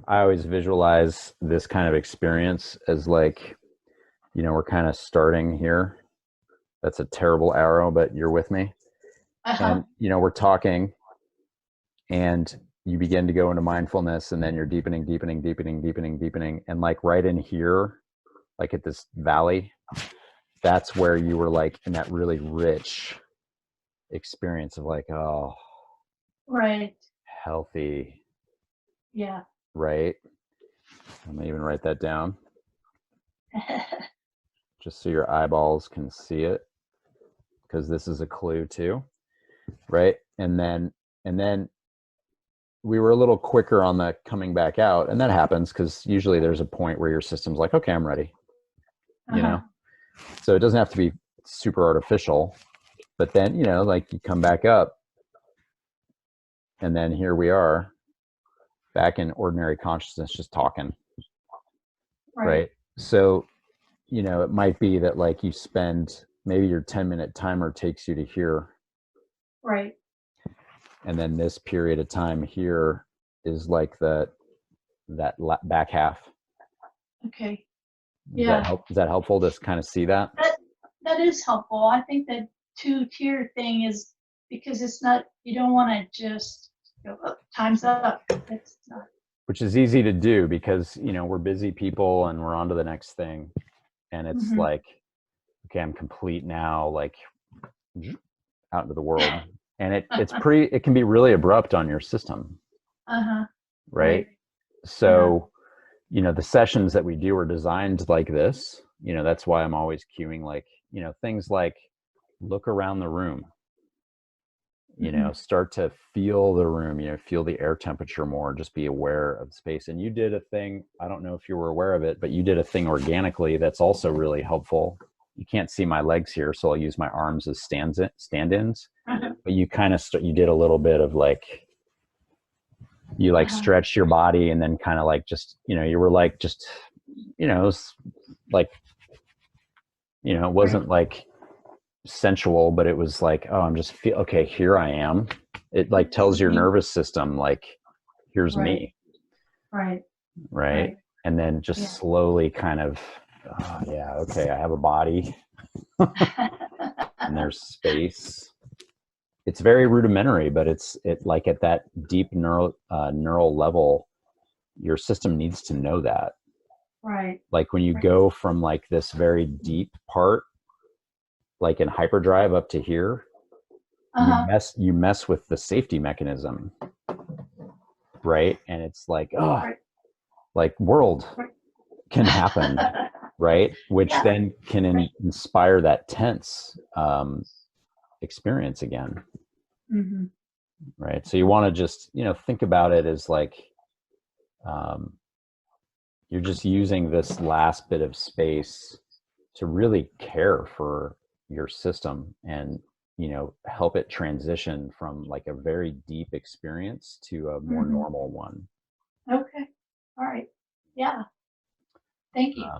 I always visualize this kind of experience as like, we're kind of starting here. That's a terrible arrow, but you're with me. Uh-huh. And, we're talking and you begin to go into mindfulness and then you're deepening, deepening, deepening, deepening, deepening. And like right in here, like at this valley, that's where you were like in that really rich experience of like, oh, Right. healthy, Yeah. right? I'm gonna even write that down just so your eyeballs can see it, because this is a clue too, right? And then we were a little quicker on the coming back out, and that happens because usually there's a point where your system's like, okay, I'm ready, you Uh-huh. know. So it doesn't have to be super artificial, but then like you come back up, and then here we are back in ordinary consciousness, just talking, Right. right? So it might be that like you spend maybe your 10-minute timer takes you to here, Right. and then this period of time here is like back half. Okay. Does that Yeah. help? Is that helpful to kind of see that? That that is helpful. I think that two-tier thing is because it's not, you don't want to just go, oh, time's up. That's not. Which is easy to do because we're busy people and we're on to the next thing, and it's Mm-hmm. like, okay, I'm complete now, like out into the world, and it can be really abrupt on your system, Uh-huh. right? Right. Yeah. So the sessions that we do are designed like this. That's why I'm always cueing like things like look around the room, Mm-hmm. start to feel the room, feel the air temperature more, just be aware of space. And you did a thing, I don't know if you were aware of it, but you did a thing organically that's also really helpful. You can't see my legs here, so I'll use my arms as stand-ins. Uh-huh. But you kind of you did a little bit of like, you like Uh-huh. stretch your body, and then kind of like just you were like just it was like it Right. wasn't like sensual, but it was like, oh, I'm just feel okay, here I am. It like tells your Mm-hmm. nervous system like, here's Right. me, Right. right? Right. And then Yeah. just slowly kind of, oh, yeah, okay, I have a body and there's space. It's very rudimentary, but it like at that deep neural level, your system needs to know that. Right. Like when you Right. go from like this very deep part, like in hyperdrive up to here, Uh-huh. you mess with the safety mechanism, right? And it's like, oh, Right. like world Right. can happen, right? Which Yeah. then can Right. inspire that tense experience again, Mm-hmm. right? So you want to just think about it as like, um, you're just using this last bit of space to really care for your system, and help it transition from like a very deep experience to a more Mm-hmm. normal one. Okay. All right. Yeah. Thank you. Yeah.